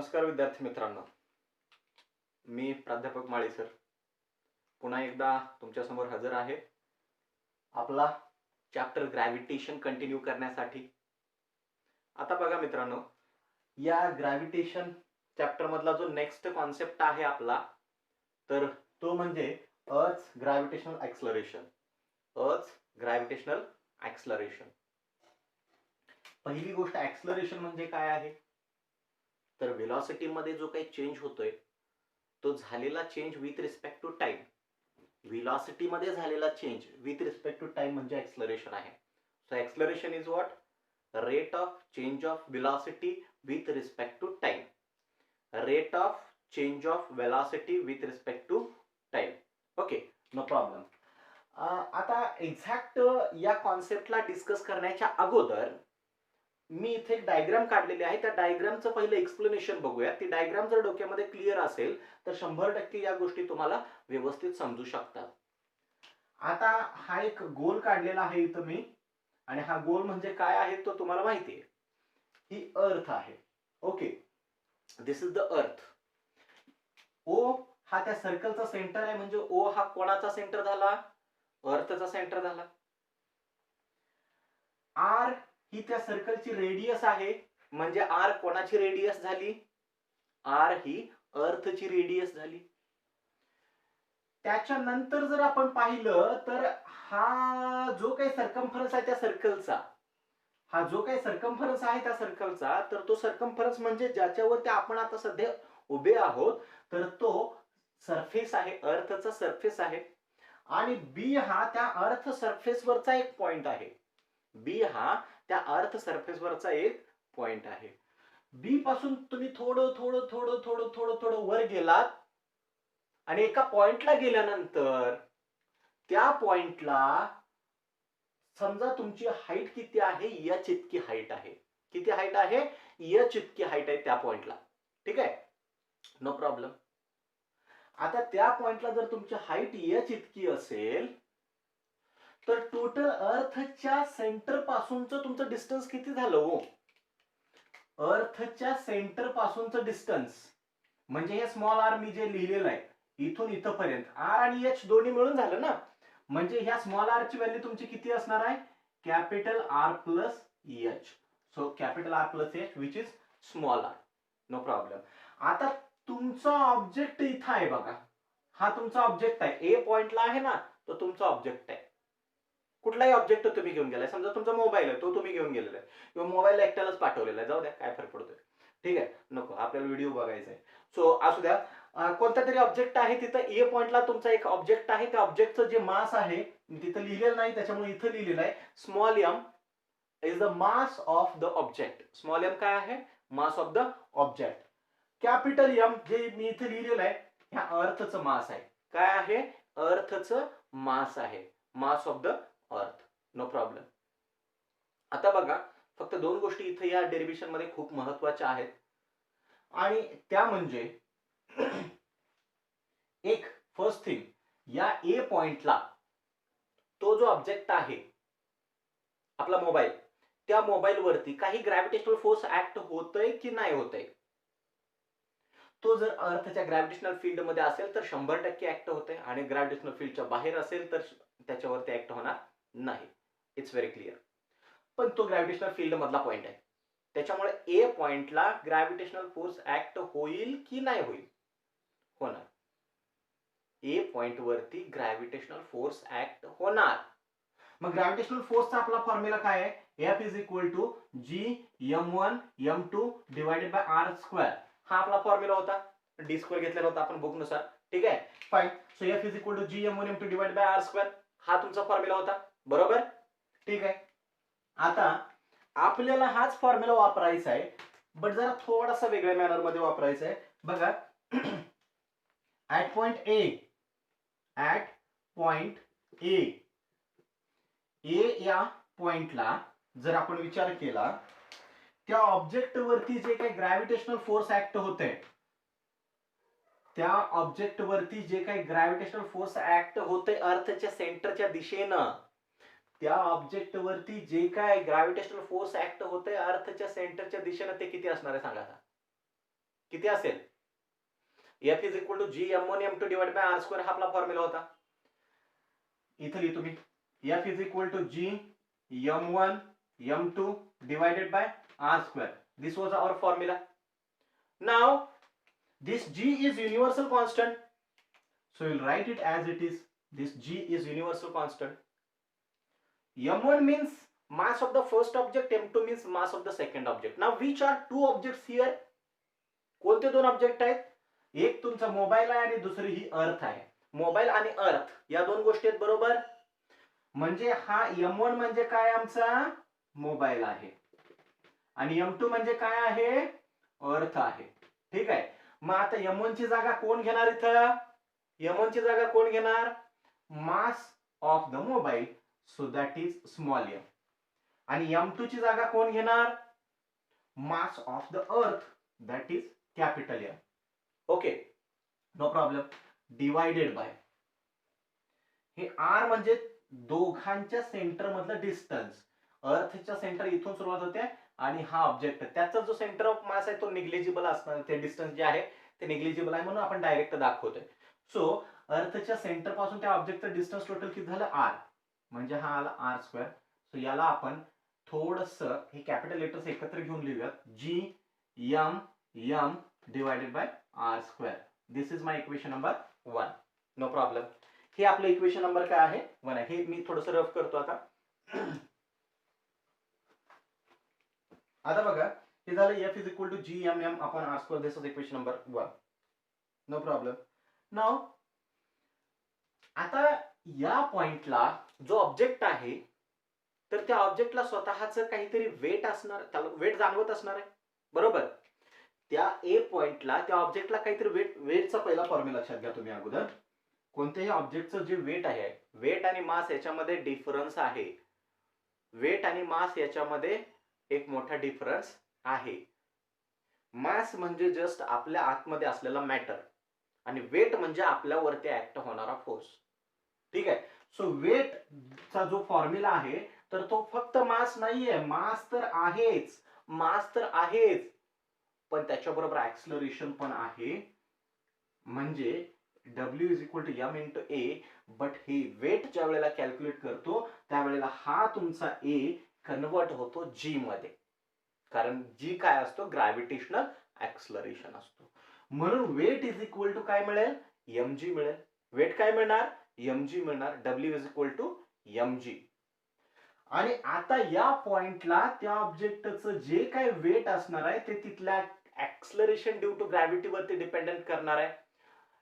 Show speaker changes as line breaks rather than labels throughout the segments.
नमस्कार विद्यार्थी मित्रांनो, मी प्राध्यापक माळी सर पुन्हा एकदा तुमच्यासमोर हजर आहे आपला चॅप्टर ग्रॅव्हिटेशन कंटिन्यू करण्यासाठी. आता बघा मित्रांनो, या ग्रॅव्हिटेशन चॅप्टर मधला जो नेक्स्ट कॉन्सेप्ट आहे आपला, तर तो म्हणजे अर्थ ग्रॅव्हिटेशनल ॲक्सलरेशन. अर्थ ग्रॅव्हिटेशनल ॲक्सलरेशन. पहिली गोष्ट, ॲक्सलरेशन म्हणजे काय आहे? तर वेलॉसिटी मध्ये जो काही चेंज होतोय तो झालेला change with respect to time. Velocity मध्ये झालेला change with respect to time म्हणजे ॲक्सलरेशन आहे. So acceleration is what? Rate of change of velocity with respect to time. Rate of change of velocity with respect to time. Okay, no problem. आता exact या कॉन्सेप्टला discuss करण्याच्या अगोदर मी इथे एक diagram काढलेली आहे. त्या डायग्रामचं पहिलं एक्सप्लेनेशन बघूया. ती डायग्राम जर डोक्यामध्ये क्लिअर असेल तर 100% या गोष्टी तुम्हाला व्यवस्थित समजू शकतात. आता हा एक गोल काढलेला आहे इथं मी, आणि हा गोल म्हणजे काय आहे तो तुम्हाला माहिती आहे. ही अर्थ आहे. Okay, this is the earth. ओ हा त्या सर्कलचा सेंटर आहे, म्हणजे ओ हा कोणाचा सेंटर झाला? अर्थचा सेंटर झाला. आर ही त्या सर्कलची रेडियस आहे, म्हणजे आर कोणाची रेडियस झाली? आर ही अर्थची रेडियस झाली. त्याच्यानंतर जर आपण पाहिलं तर हा जो काही सर्कम्फरन्स आहे त्या सर्कलचा, हा जो काही सर्कम्फरन्स आहे त्या सर्कलचा, तर तो सर्कम्फरन्स म्हणजे ज्याच्यावरती आपण आता सध्या उभे आहोत, तर तो सरफेस आहे, अर्थचा सरफेस आहे. आणि बी हा त्या अर्थ सरफेसवरचा एक पॉइंट आहे. बी हा त्या अर्थ सरफेसवरचा एक पॉइंट आहे. बी पासून तुम्ही थोडं थोडं थोडं थोडं थोडं थोडं वर गेलात आणि एका पॉइंटला गेल्यानंतर त्या पॉइंटला समजा तुमची हाईट किती आहे? एच इतकी हाईट आहे. किती हाईट आहे? एच इतकी हाईट आहे त्या पॉइंटला. ठीक आहे, नो प्रॉब्लेम. आता त्या पॉइंटला जर तुमची हाईट एच इतकी असेल तर टोटल अर्थच्या सेंटर पासूनचं तुमचं डिस्टन्स किती झालं हो? अर्थच्या सेंटर पासूनचं डिस्टन्स म्हणजे हे स्मॉल आर मी जे लिहिलेलं आहे इथून इथपर्यंत, आर आणि एच दोन्ही मिळून झालं ना. म्हणजे ह्या स्मॉल आर ची व्हॅल्यू तुमची किती असणार आहे? Capital R plus H. So capital R plus H which is small R. No problem. आता तुमचा ऑब्जेक्ट इथं आहे बघा, हा तुमचा ऑब्जेक्ट आहे. ए पॉइंटला आहे ना, तो तुमचा ऑब्जेक्ट आहे. कुठलाही ऑब्जेक्ट तुम्ही घेऊन गेलाय, समजा तुमचा मोबाईल आहे, तो तुम्ही घेऊन गेलेला आहे किंवा मोबाईल एकट्यालाच पाठवलेला आहे, जाऊ द्या काय फरक पडतोय. ठीक आहे, नको, आपल्याला व्हिडिओ बघायचा आहे. सो असू द्या, कोणता तरी ऑब्जेक्ट आहे तिथं. ए पॉइंटला तुमचा एक ऑब्जेक्ट आहे. त्या ऑब्जेक्टचं जे मास आहे मी तिथं लिहिलेलं नाही, त्याच्यामुळे इथं लिहिलेलं आहे small M is the mass of the object. Small M काय आहे? Mass of the object. Capital M जे मी इथं लिहिलेलं आहे ह्या अर्थचं मास आहे. काय आहे? अर्थचं मास आहे, mass of the earth. No problem. आता बघा, फक्त दोन गोष्टी इथे या डेरिव्हेशन मध्ये खूप महत्वाच्या आहेत, आणि त्या म्हणजे एक फर्स्ट थिंग, या ए पॉइंटला तो जो ऑब्जेक्ट आहे आपला मोबाईल, त्या मोबाईल वरती काही ग्रॅव्हिटेशनल फोर्स ऍक्ट होतोय की नाही होतोय? तो जर अर्थच्या ग्रॅव्हिटेशनल फील्ड मध्ये असेल तर 100% ऍक्ट होते, आणि ग्रॅव्हिटेशनल फील्डच्या बाहेर असेल तर त्याच्यावरती ऍक्ट होणार नाही. It's very clear. पण तो ग्रॅव्हिटेशनल फील्ड मधला पॉइंट आहे, त्याच्यामुळे ए पॉइंटला ग्रॅव्हिटेशनल फोर्स ऍक्ट होईल की नाही होईल? होणार. ए पॉइंट वरती ग्रॅव्हिटेशनल फोर्स ऍक्ट होणार. मग ग्रॅव्हिटेशनल फोर्सचा आपला फॉर्म्युला काय आहे? F is equal to G m1 m2 divided by R square. हा आपला फॉर्म्युला होता, डी स्क्वेअर घेतलेला होता आपण बुकनुसार. ठीक आहे, fine. So F is equal to G m1 m2 divided by R square, हा तुमचा फॉर्म्युला होता, बरोबर? ठीक आहे. आता आपल्याला हाच फॉर्म्युला वापरायचा आहे, बट जरा थोडासा वेगळ्या मॅनर मध्ये वापरायचा आहे. बघा, ऍट पॉइंट ए, या पॉइंटला जर आपण विचार केला, त्या ऑब्जेक्ट वरती जे काही ग्रॅव्हिटेशनल फोर्स ऍक्ट होते, त्या ऑब्जेक्ट वरती जे काही ग्रॅव्हिटेशनल फोर्स ऍक्ट होते अर्थच्या सेंटरच्या दिशेनं, त्या ऑब्जेक्ट वरती जे काय ग्रॅव्हिटेशनल फोर्स ऍक्ट होते अर्थच्या सेंटरच्या दिशेनं, ते किती असणार आहे सांगा? किती असेल? F is equal to G m1 m2 divide by r square हा आपला फॉर्म्युला होता. इथं लिहितो मी F is equal to G m1 m2 divided by r square. This was our formula. Now this g is universal constant, so we'll write it as it is. This g is universal constant. m1 means mass of the first object, m2 means mass of the second object. Now which are two objects here? कोणते दोन object आहेत? एक तुमचा mobile आहे आणि दुसरी ही अर्थ आहे. मोबाईल आणि अर्थ या दोन गोष्टी आहेत, बरोबर? म्हणजे हा m1 म्हणजे काय? आमचा मोबाईल आहे आणि m2 म्हणजे काय आहे? अर्थ आहे. ठीक आहे. मग आता m1 ची जागा कोण घेणार? इथं m1 ची जागा कोण घेणार? Mass of the mobile, so that is small m. आणि m2 ची जागा कोण घेणार? Mass of the earth, that is capital M. Okay, no problem. Divided by हे r म्हणजे दोघांच्या सेंटर मधलं डिस्टन्स. अर्थच्या सेंटर इथून सुरुवात होते आणि हा ऑब्जेक्ट त्याचा जो सेंटर ऑफ मास आहे तो निग्लिजिबल असणार. ते डिस्टन्स जे आहे ते निग्लिजिबल आहे म्हणून आपण डायरेक्ट दाखवतोय. सो अर्थच्या सेंटर पासून त्या ऑब्जेक्टचं डिस्टन्स टोटल किती झालं? r, म्हणजे हा आला r स्क्वेअर. सो याला आपण थोडस हे कॅपिटल लेटर्स एकत्र घेऊन लिहूयात. g m divided by r square. This is my equation number 1. No problem. हे आपलं इक्वेशन नंबर काय आहे? 1 आहे. हे मी थोडस रफ करतो आता. आता बघा, हे झालं F is equal to G M M upon R square. This is equation number 1. No problem. Now आता या पॉइंटला जो ऑब्जेक्ट आहे तर त्या ऑब्जेक्टला स्वतःच काहीतरी वेट असणार, त्याला वेट जाणवत असणार आहे, बरोबर? त्या ए पॉइंटला त्या ऑब्जेक्टला काहीतरी वेटचा पहिला फॉर्म्युला लक्षात घ्या तुम्ही अगोदर. कोणत्याही ऑब्जेक्टचं जे वेट आहे, वेट आणि मास याच्यामध्ये डिफरन्स आहे. वेट आणि मास याच्यामध्ये एक मोठा डिफरन्स आहे. मास म्हणजे जस्ट आपल्या आतमध्ये असलेला मॅटर आणि वेट म्हणजे आपल्यावरती ऍक्ट होणारा फोर्स. ठीक आहे. सो वेट चा जो फॉर्म्युला आहे तर तो फक्त मास नाहीये, मास तर आहेच, मास तर आहेच, पण त्याच्याबरोबर ऍक्सलरेशन पण आहे. म्हणजे W is equal to M into A. But हे वेट ज्या वेळेला कॅल्क्युलेट करतो त्यावेळेला हा तुमचा ए कन्वर्ट होतो जी मध्ये, कारण जी काय असतो? ग्रॅव्हिटेशनल ऍक्सलरेशन असतो. म्हणून वेट इज इक्वल टू काय मिळेल? mg मिळेल. वेट काय मिळणार? mg मिळणार. W is equal to mg. आणि आता या पॉइंटला त्या ऑब्जेक्टचं जे काय वेट असणार आहे ते तिथल्या ऍक्सलरेशन ड्यू टू ग्रॅव्हिटी वरती डिपेंडेंट करणार आहे.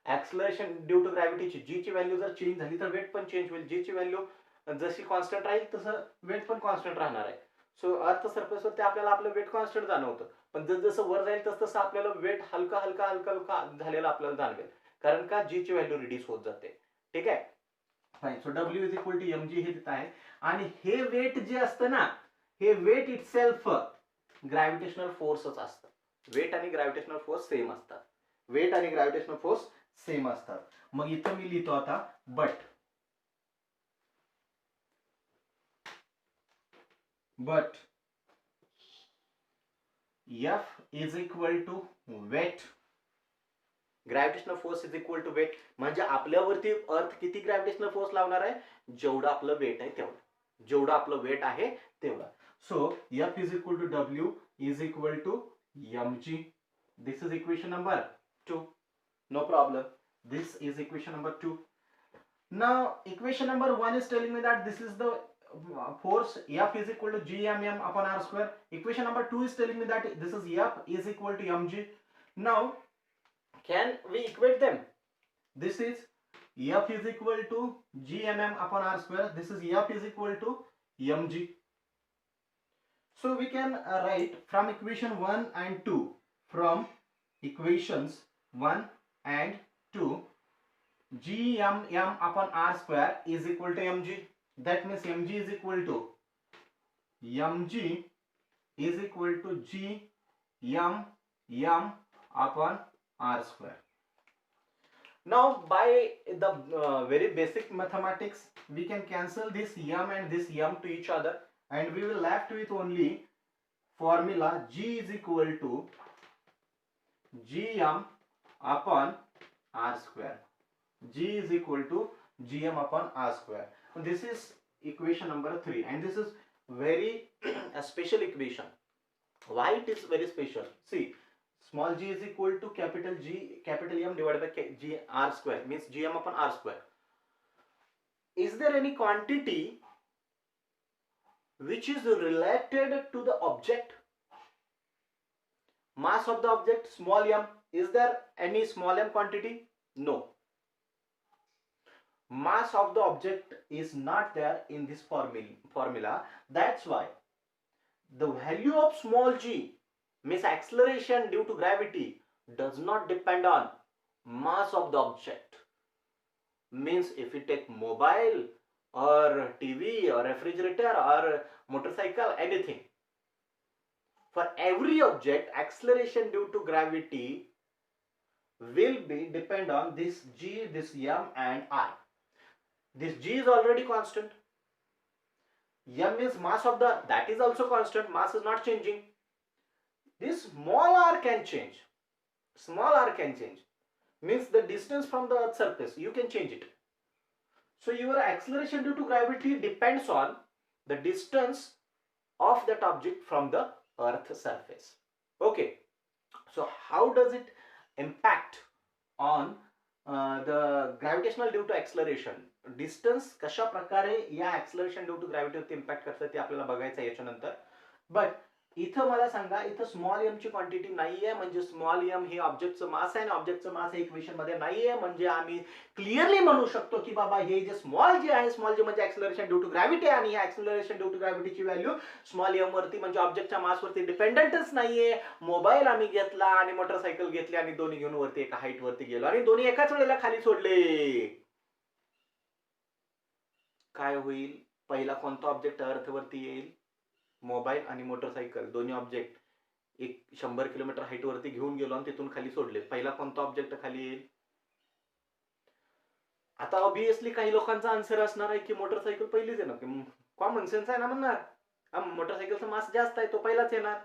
ऍक्सलरेशन ड्यू टू ग्रॅव्हिटीची जी ची व्हॅल्यू जर चेंज झाली तर वेट पण चेंज होईल. जी ची व्हॅल्यू जशी कॉन्स्टंट राहील तसं वेट पण कॉन्स्टंट राहणार आहे. सो अर्थ सरफेसवरती आपल्याला आपलं वेट कॉन्स्टंट जाणवतं, पण जसं वर जाईल तसं आपल्याला वेट हलका हलका हलका हलका झालेला आपल्याला जाणवेल, कारण का जी ची व्हॅल्यू रिड्यूस होत जाते. ठीक आहे. Fine. So W is equal to mg हे देत आहे. आणि हे वेट जे असतं ना, हे वेट इटसेल्फ ग्रॅव्हिटेशनल फोर्सच असतं. वेट आणि ग्रॅव्हिटेशनल फोर्स सेम असतात. वेट आणि ग्रॅव्हिटेशनल फोर्स सेम असतात. मग इथं मी लिहितो आता but F is equal to weight. Gravitational force is equal to weight म्हणजे आपल्यावरती अर्थ किती ग्रॅव्हिटेशनल फोर्स लावणार आहे? जेवढं आपलं वेट आहे तेवढं, जेवढं आपलं वेट आहे तेवढं. So F is equal to W is equal to mg. This is equation number 2. No problem. This is equation number 2. Now equation number 1 is telling me that this is the force F is equal to gmm upon r square. Equation number 2 is telling me that this is F is equal to mg. Now can we equate them? This is F is equal to gmm upon r square. This is F is equal to mg. So we can write from equation 1 and 2. From equations 1 and 2, gmm upon r square is equal to mg. That means mg is equal to gmm upon r square. Now by the very basic mathematics we can cancel this m and this m to each other and we will left with only formula g is equal to gm upon r square. G is equal to gm upon r square. This is equation number 3, and this is very a special equation. Why it is very special? See, small g is equal to capital M divided by g r square, means gm upon r square. Is there any quantity which is related to the object? Mass of the object, small m. Is there any small m quantity? No. Mass of the object is not there in this formula. That's why the value of small g, means acceleration due to gravity, does not depend on mass of the object. Means if you take mobile or TV or refrigerator or motorcycle, anything, for every object, acceleration due to gravity will be depend on this g, this m and I. This g is already constant. M is mass of the, that is also constant, mass is not changing. This small r can change. Small r can change. Means the distance from the earth surface, you can change it. So your acceleration due to gravity depends on the distance of that object from the earth surface. Okay. So how does it impact on the gravitational due to acceleration? Distance कशा प्रकारे या acceleration due to ग्रॅव्हिटीवरती impact करतं ते आपल्याला बघायचं आहे याच्यानंतर. But इथं मला सांगा, इथं स्मॉल एम ची क्वांटिटी नाहीये, म्हणजे स्मॉल एम हे ऑब्जेक्टचं मास आहे आणि ऑब्जेक्टचं मास हे इक्वेशन मध्ये नाहीये. म्हणजे आम्ही क्लिअरली म्हणू शकतो की बाबा हे जे स्मॉल जे आहे, स्मॉल जे म्हणजे ऍक्सलरेशन ड्यू टू ग्रॅव्हिटी, आणि ह्या ऍक्सलरेशन ड्यू टू ग्रॅव्हिटीची व्हॅल्यू स्मॉल एम वरती म्हणजे ऑब्जेक्टच्या मास वरती डिपेंडंटच नाहीये. मोबाईल आम्ही घेतला आणि मोटरसायकल घेतली आणि दोन्ही घेऊन वरती एका हाईट वरती गेलो आणि दोन्ही एकाच वेळेला खाली सोडले. काय होईल? पहिला कोणता ऑब्जेक्ट अर्थवरती येईल? मोबाईल आणि मोटरसायकल दोन्ही ऑब्जेक्ट एक 100 किलोमीटर हाईट वरती घेऊन गेलो आणि तिथून खाली सोडले. पहिला कोणता ऑब्जेक्ट खाली येईल? आता ऑब्विसली काही लोकांचा आन्सर असणार आहे की मोटरसायकल पहिलीच आहे ना, कॉमन सेन्स आहे ना, म्हणणार मोटरसायकलचा मास जास्त आहे तो पहिलाच येणार.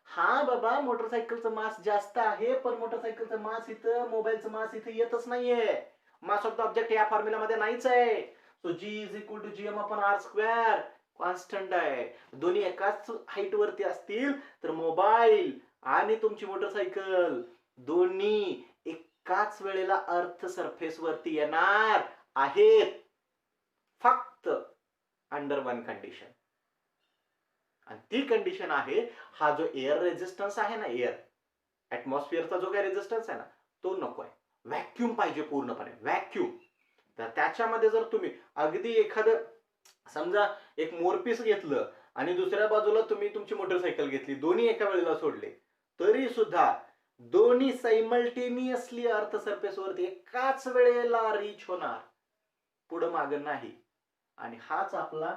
हा बाबा, मोटरसायकलचं मास जास्त आहे, पण मोटरसायकलचं मास इथं, मोबाईलचं मास इथं येतच नाहीये. मास ऑफ द ऑब्जेक्ट या फॉर्म्युला मध्ये नाहीच आहे. So g is equal to gm upon r square constant आहे. दोन्ही एकाच हाईट वरती असतील तर मोबाईल आणि तुमची मोटरसायकल दोन्ही एकाच वेळेला अर्थ सरफेस वरती येणार आहेत, फक्त अंडर वन कंडिशन. आणि ती कंडिशन आहे, हा जो एअर रेझिस्टन्स आहे ना, एअर ऍटमॉस्फिअरचा जो काही रेझिस्टन्स आहे ना, तो नको आहे. व्हॅक्यूम पाहिजे पूर्णपणे, व्हॅक्यूम. तर त्याच्यामध्ये जर तुम्ही अगदी एखादं समजा एक मोरपीस घेतलं आणि दुसऱ्या बाजूला तुम्ही तुमची मोटरसायकल घेतली, दोन्ही एका वेळेला सोडले, तरी सुद्धा दोन्ही सायमल्टेनियसली अर्थ सरफेस वरती एकाच वेळेला रीच होणार, पुढे मागे नाही. आणि हाच आपला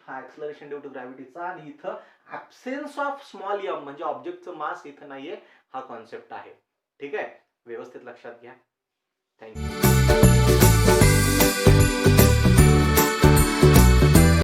हा ऍक्सलरेशन ड्यू टू ग्रॅव्हिटीचा, आणि इथं ऍब्सेन्स ऑफ स्मॉल एम म्हणजे ऑब्जेक्टचं मास इथं नाहीये, हा कॉन्सेप्ट आहे. ठीक आहे, व्यवस्थित लक्षात घ्या. थँक्यू.